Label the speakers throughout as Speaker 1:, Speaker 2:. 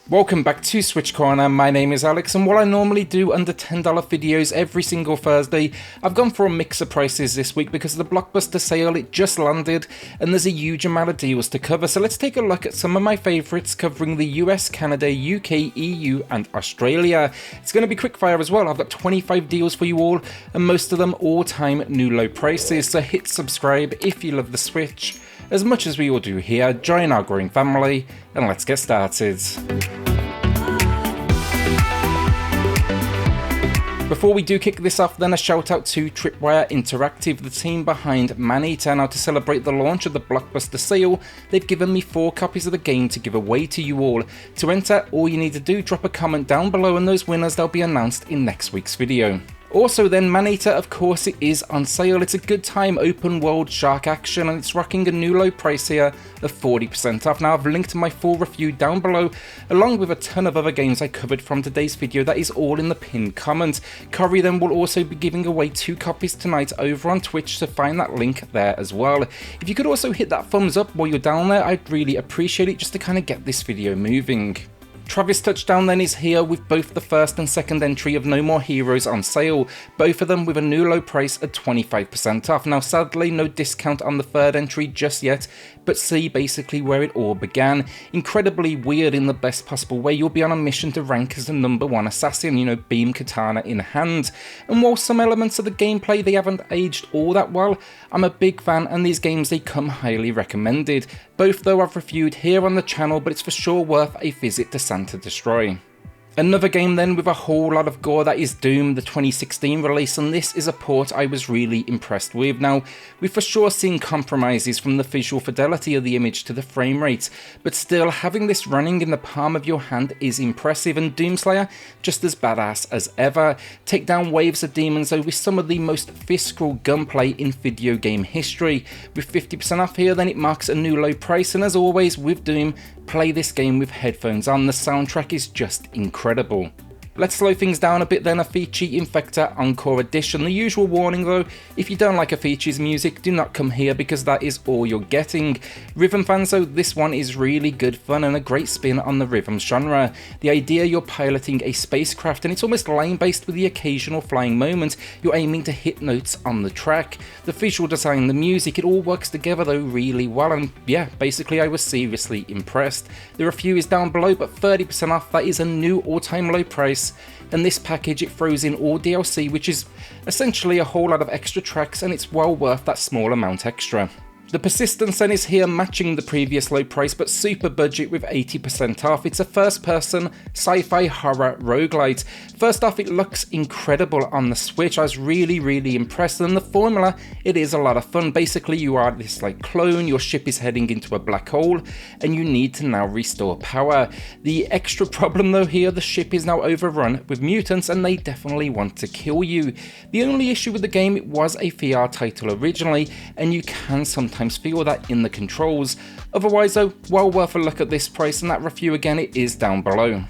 Speaker 1: Welcome back to SwitchCorner. My name is Alex, and while I normally do under $10 videos every single Thursday, I've gone for a mix of prices this week because of the Blockbuster sale. It just landed and there's a huge amount of deals to cover, so let's take a look at some of my favourites covering the US, Canada, UK, EU and Australia. It's going to be quickfire as well. I've got 25 deals for you all, and most of them all-time new low prices, so hit subscribe if you love the Switch as much as we all do here. Join our growing family and let's get started. Before we do kick this off then, a shout out to Tripwire Interactive, the team behind Maneater. Now, to celebrate the launch of the Blockbuster sale, they've given me 4 copies of the game to give away to you all. To enter, all you need to do, drop a comment down below and those winners, they'll be announced in next week's video. Also then, Maneater, of course, it is on sale. It's a good time open world shark action and it's rocking a new low price here of 40% off. Now, I've linked my full review down below along with a ton of other games I covered from today's video. That is all in the pinned comment. Corey then will also be giving away 2 copies tonight over on Twitch, so find that link there as well. If you could also hit that thumbs up while you're down there, I'd really appreciate it just to kind of get this video moving. Travis Touchdown then is here with both the first and second entry of No More Heroes on sale, both of them with a new low price at 25% off. Now sadly no discount on the third entry just yet, but see basically where it all began. Incredibly weird in the best possible way. You'll be on a mission to rank as the #1 assassin, you know, beam katana in hand. And while some elements of the gameplay they haven't aged all that well, I'm a big fan and these games they come highly recommended. Both though I've reviewed here on the channel, but it's for sure worth a visit to Santa Destroy. Another game then with a whole lot of gore, that is Doom, the 2016 release, and this is a port I was really impressed with. Now, we've for sure seen compromises from the visual fidelity of the image to the frame rate, but still having this running in the palm of your hand is impressive, and Doomslayer just as badass as ever. Take down waves of demons though with some of the most visceral gunplay in video game history. With 50% off here then it marks a new low price, and as always with Doom, play this game with headphones on. The soundtrack is just incredible. Let's slow things down a bit then. Avicii Invector Encore Edition. The usual warning though, if you don't like Avicii's music, do not come here because that is all you're getting. Rhythm fans though, this one is really good fun and a great spin on the rhythm genre. The idea you're piloting a spacecraft and it's almost lane based with the occasional flying moment, you're aiming to hit notes on the track. The visual design, the music, it all works together though really well, and yeah, basically I was seriously impressed. The review is down below, but 30% off, that is a new all-time low price. And this package, it throws in all DLC, which is essentially a whole lot of extra tracks, and it's well worth that small amount extra. The Persistence then is here matching the previous low price but super budget with 80% off. It's a first person sci-fi horror roguelite. First off, it looks incredible on the Switch. I was really impressed, and the formula, it is a lot of fun. Basically you are this like clone, your ship is heading into a black hole and you need to now restore power. The extra problem though here, the ship is now overrun with mutants and they definitely want to kill you. The only issue with the game, it was a VR title originally and you can sometimes feel that in the controls. Otherwise though, well worth a look at this price, and that review again, it is down below.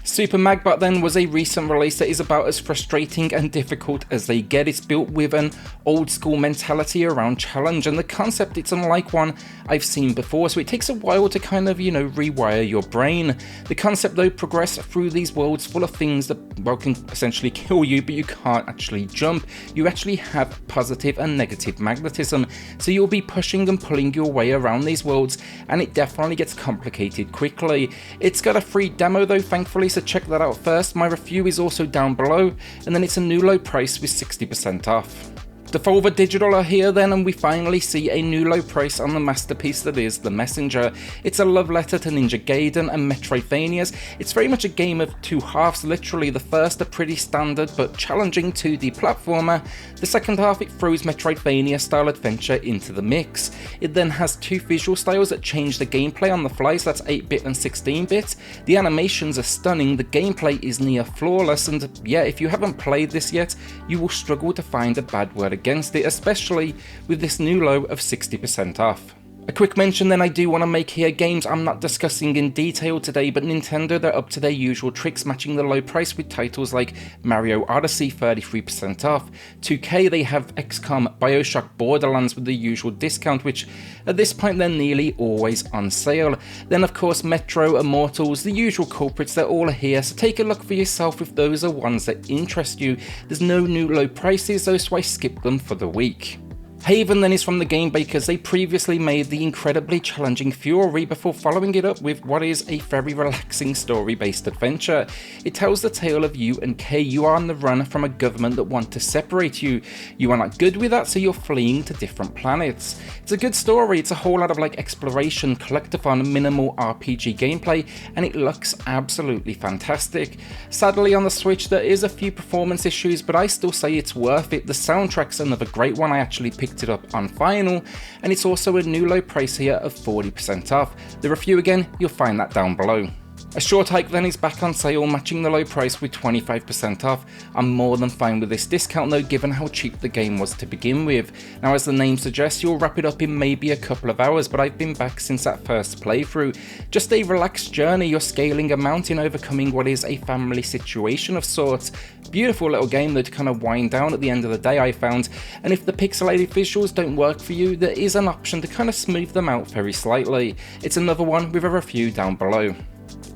Speaker 1: Super Magbot then was a recent release that is about as frustrating and difficult as they get. It's built with an old school mentality around challenge, and the concept, it's unlike one I've seen before, so it takes a while to kind of, you know, rewire your brain. The concept though, progress through these worlds full of things that, well, can essentially kill you, but you can't actually jump. You actually have positive and negative magnetism, so you'll be pushing and pulling your way around these worlds, and it definitely gets complicated quickly. It's got a free demo though, thankfully, so check that out first. My review is also down below, and then it's a new low price with 60% off. Devolver Digital are here then, and we finally see a new low price on the masterpiece that is The Messenger. It's a love letter to Ninja Gaiden and Metroidvanias. It's very much a game of two halves, literally. The first a pretty standard but challenging 2D platformer. The second half, it throws Metroidvania style adventure into the mix. It then has 2 visual styles that change the gameplay on the fly, so that's 8-bit and 16-bit. The animations are stunning, the gameplay is near flawless, and yeah, if you haven't played this yet, you will struggle to find a bad word against it, especially with this new low of 60% off. A quick mention then I do want to make here, games I'm not discussing in detail today, but Nintendo, they're up to their usual tricks, matching the low price with titles like Mario Odyssey 33% off, 2K they have XCOM, Bioshock, Borderlands with the usual discount, which at this point they're nearly always on sale. Then of course Metro, Immortals, the usual culprits, they're all here, so take a look for yourself if those are ones that interest you. There's no new low prices though, so I skipped them for the week. Haven then is from the Game Bakers. They previously made the incredibly challenging Fury before following it up with what is a very relaxing story-based adventure. It tells the tale of you and Kay. You are on the run from a government that want to separate you. You are not good with that, so you're fleeing to different planets. It's a good story. It's a whole lot of like exploration, collectathon, minimal RPG gameplay, and it looks absolutely fantastic. Sadly on the Switch there is a few performance issues, but I still say it's worth it. The soundtrack's another great one. I actually picked it up on vinyl, and it's also a new low price here of 40% off. The review again, you'll find that down below. A Short Hike then is back on sale, matching the low price with 25% off. I'm more than fine with this discount though, given how cheap the game was to begin with. Now as the name suggests, you'll wrap it up in maybe a couple of hours, but I've been back since that first playthrough. Just a relaxed journey, you're scaling a mountain, overcoming what is a family situation of sorts. Beautiful little game that kind of wind down at the end of the day, I found, and if the pixelated visuals don't work for you, there is an option to kind of smooth them out very slightly. It's another one with a review down below.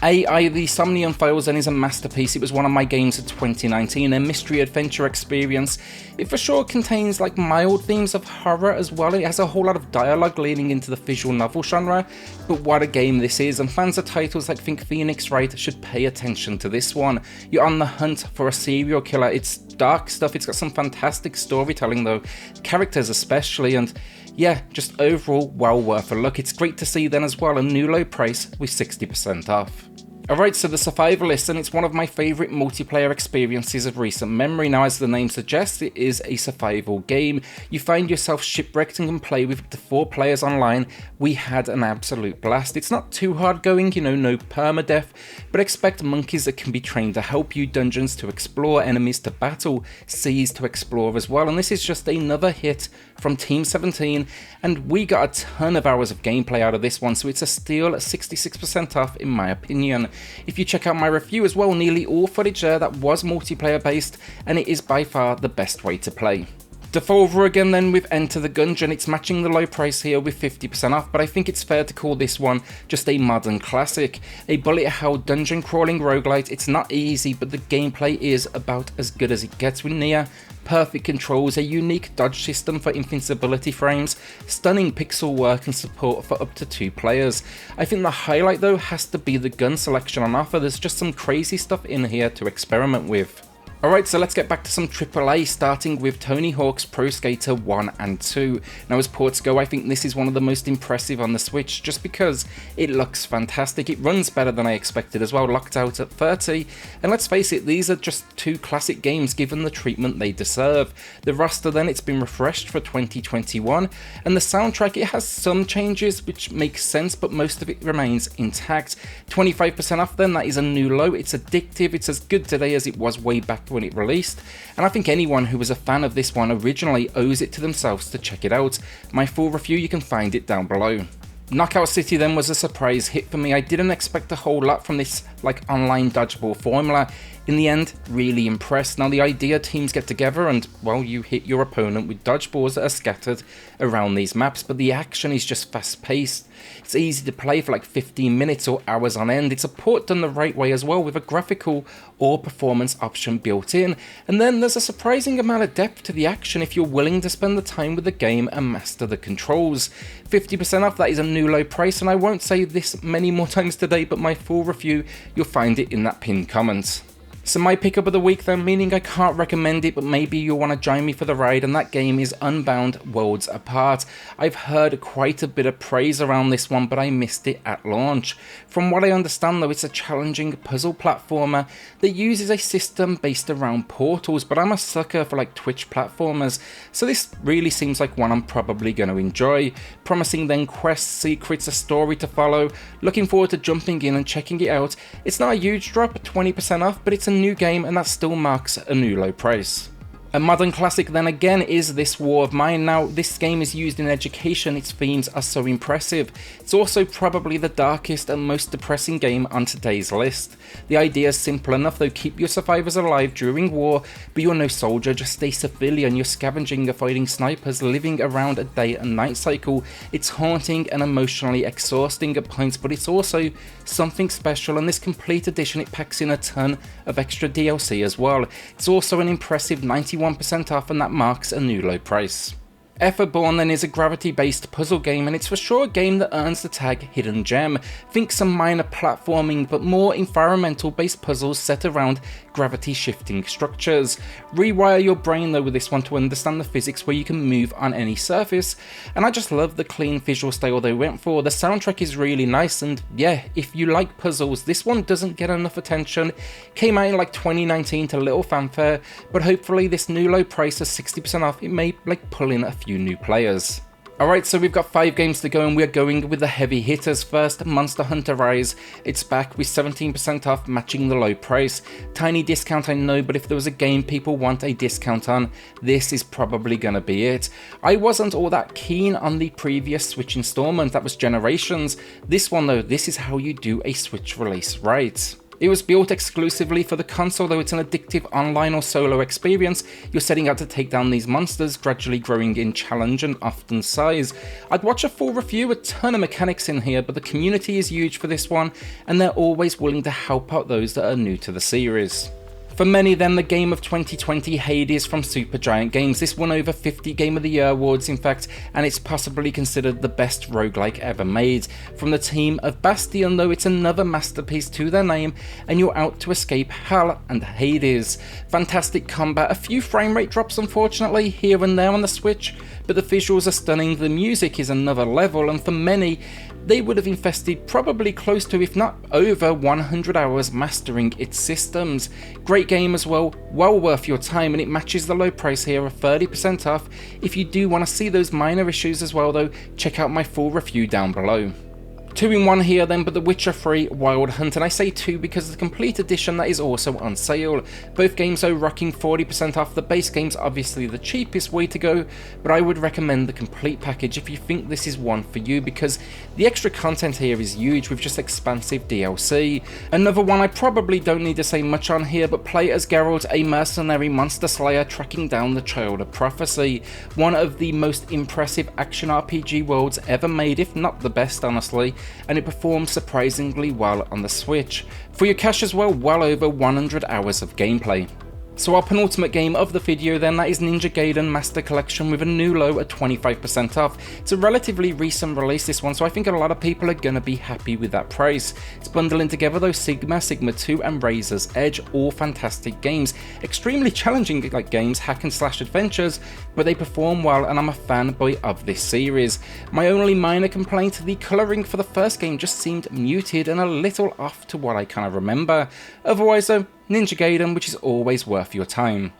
Speaker 1: AI, the Somnium Files then is a masterpiece. It was one of my games of 2019, a mystery adventure experience. It for sure contains like mild themes of horror as well. It has a whole lot of dialogue leaning into the visual novel genre, but what a game this is, and fans of titles like Think Phoenix Wright should pay attention to this one. You're on the hunt for a serial killer. It's dark stuff, it's got some fantastic storytelling though, characters especially, and yeah, just overall well worth a look. It's great to see then as well a new low price with 60% off. Alright, so the Survivalists, and it's one of my favourite multiplayer experiences of recent memory. Now as the name suggests, it is a survival game. You find yourself shipwrecked and can play with up to 4 players online. We had an absolute blast. It's not too hard going, you know, no permadeath, but expect monkeys that can be trained to help you, dungeons to explore, enemies to battle, seas to explore as well, and this is just another hit from Team 17, and we got a ton of hours of gameplay out of this one, so it's a steal at 66% off in my opinion. If you check out my review as well, nearly all footage there that was multiplayer based, and it is by far the best way to play. Devolver again then with Enter the Gungeon. It's matching the low price here with 50% off, but I think it's fair to call this one just a modern classic. A bullet hell dungeon crawling roguelite. It's not easy, but the gameplay is about as good as it gets with near perfect controls, a unique dodge system for invincibility frames, stunning pixel work and support for up to 2 players. I think the highlight though has to be the gun selection on offer. There's just some crazy stuff in here to experiment with. Alright, so let's get back to some AAA, starting with Tony Hawk's Pro Skater 1 and 2. Now as ports go, I think this is one of the most impressive on the Switch, just because it looks fantastic. It runs better than I expected as well, locked out at 30, and let's face it, these are just 2 classic games given the treatment they deserve. The roster then, it's been refreshed for 2021, and the soundtrack, it has some changes which makes sense, but most of it remains intact. 25% off then, that is a new low. It's addictive, it's as good today as it was way back when it released, and I think anyone who was a fan of this one originally owes it to themselves to check it out. My full review, you can find it down below. Knockout City then was a surprise hit for me. I didn't expect a whole lot from this like online dodgeball formula. In the end, really impressed. Now the idea, teams get together and, well, you hit your opponent with dodgeballs that are scattered around these maps, but the action is just fast paced. It's easy to play for like 15 minutes or hours on end. It's a port done the right way as well, with a graphical or performance option built in, and then there's a surprising amount of depth to the action if you're willing to spend the time with the game and master the controls. 50% off, that is a new low price, and I won't say this many more times today, but my full review, you'll find it in that pinned comment. So my pickup of the week then, meaning I can't recommend it, but maybe you'll want to join me for the ride, and that game is Unbound Worlds Apart. I've heard quite a bit of praise around this one, but I missed it at launch. From what I understand though, it's a challenging puzzle platformer that uses a system based around portals, but I'm a sucker for like Twitch platformers, so this really seems like one I'm probably going to enjoy. Promising then quests, secrets, a story to follow. Looking forward to jumping in and checking it out. It's not a huge drop, 20% off, but it's a new game, and that still marks a new low price. A modern classic then again is This War of Mine. Now this game is used in education, its themes are so impressive. It's also probably the darkest and most depressing game on today's list. The idea is simple enough though, keep your survivors alive during war, but you're no soldier, just stay civilian, you're scavenging, you're fighting snipers, living around a day and night cycle. It's haunting and emotionally exhausting at points, but it's also something special, and this complete edition, it packs in a ton of extra DLC as well. It's also an impressive 91% off, and that marks a new low price. Etherborn then is a gravity-based puzzle game, and it's for sure a game that earns the tag Hidden Gem. Think some minor platforming but more environmental-based puzzles set around gravity-shifting structures. Rewire your brain though with this one to understand the physics where you can move on any surface, and I just love the clean visual style they went for. The soundtrack is really nice, and yeah, if you like puzzles, this one doesn't get enough attention. Came out in like 2019 to little fanfare, but hopefully this new low price of 60% off, it may like pull in a few new players. Alright, so we've got 5 games to go and we're going with the heavy hitters. First, Monster Hunter Rise. It's back with 17% off, matching the low price. Tiny discount, I know, but if there was a game people want a discount on, this is probably gonna be it. I wasn't all that keen on the previous Switch installment, that was Generations. This one though, this is how you do a Switch release right. It was built exclusively for the console, though it's an addictive online or solo experience. You're setting out to take down these monsters, gradually growing in challenge and often size. I'd watch a full review, a ton of mechanics in here, but the community is huge for this one, and they're always willing to help out those that are new to the series. For many then, the game of 2020, Hades from Supergiant Games. This won over 50 Game of the Year awards in fact, and it's possibly considered the best roguelike ever made. From the team of Bastion though, it's another masterpiece to their name, and you're out to escape hell and Hades. Fantastic combat, a few frame rate drops unfortunately here and there on the Switch, but the visuals are stunning, the music is another level, and for many, they would have invested probably close to, if not over, 100 hours mastering its systems. Great game as well, well worth your time, and it matches the low price here of 30% off. If you do want to see those minor issues as well though, check out my full review down below. 2 in 1 here then, but The Witcher 3 Wild Hunt, and I say 2 because the complete edition that is also on sale. Both games are rocking 40% off. The base game's obviously the cheapest way to go, but I would recommend the complete package if you think this is one for you, because the extra content here is huge with just expansive DLC. Another one I probably don't need to say much on here, but play as Geralt, a mercenary monster slayer tracking down the Child of Prophecy. One of the most impressive action RPG worlds ever made, if not the best honestly, and it performs surprisingly well on the Switch. For your cash as well over 100 hours of gameplay. So our penultimate game of the video then, that is Ninja Gaiden Master Collection with a new low at 25% off. It's a relatively recent release this one, so I think a lot of people are going to be happy with that price. It's bundling together those Sigma, Sigma 2 and Razor's Edge, all fantastic games. Extremely challenging like games, hack and slash adventures, but they perform well and I'm a fanboy of this series. My only minor complaint, the colouring for the first game just seemed muted and a little off to what I kind of remember. Otherwise though, Ninja Gaiden, which is always worth your time.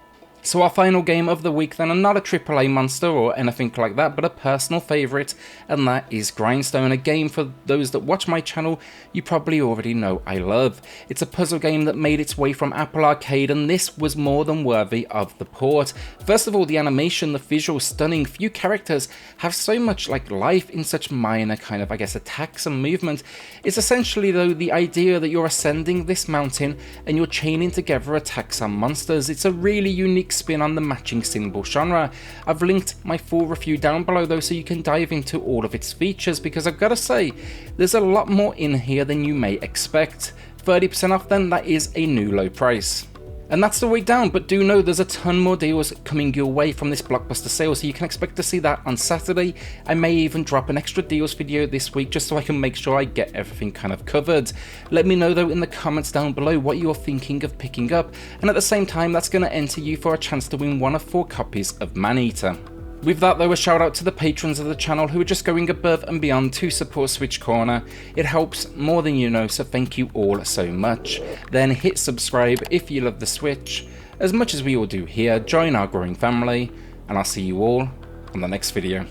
Speaker 1: So our final game of the week then, and not a AAA monster or anything like that, but a personal favourite, and that is Grindstone, a game for those that watch my channel you probably already know I love. It's a puzzle game that made its way from Apple Arcade, and this was more than worthy of the port. First of all, the animation, the visuals, stunning. Few characters have so much like life in such minor kind of, I guess, attacks and movement. It's essentially though the idea that you're ascending this mountain and you're chaining together attacks on monsters. It's a really unique spin on the matching symbol genre. I've linked my full review down below though, so you can dive into all of its features, because I've got to say, there's a lot more in here than you may expect. 30% off then, that is a new low price. And that's the way down, but do know there's a ton more deals coming your way from this Blockbuster sale, so you can expect to see that on Saturday. I may even drop an extra deals video this week just so I can make sure I get everything kind of covered. Let me know though in the comments down below what you're thinking of picking up, and at the same time that's going to enter you for a chance to win one of 4 copies of Maneater. With that though, a shout out to the patrons of the channel who are just going above and beyond to support SwitchCorner. It helps more than you know, so thank you all so much. Then hit subscribe if you love the Switch, as much as we all do here. Join our growing family, and I'll see you all on the next video.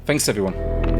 Speaker 1: Thanks everyone.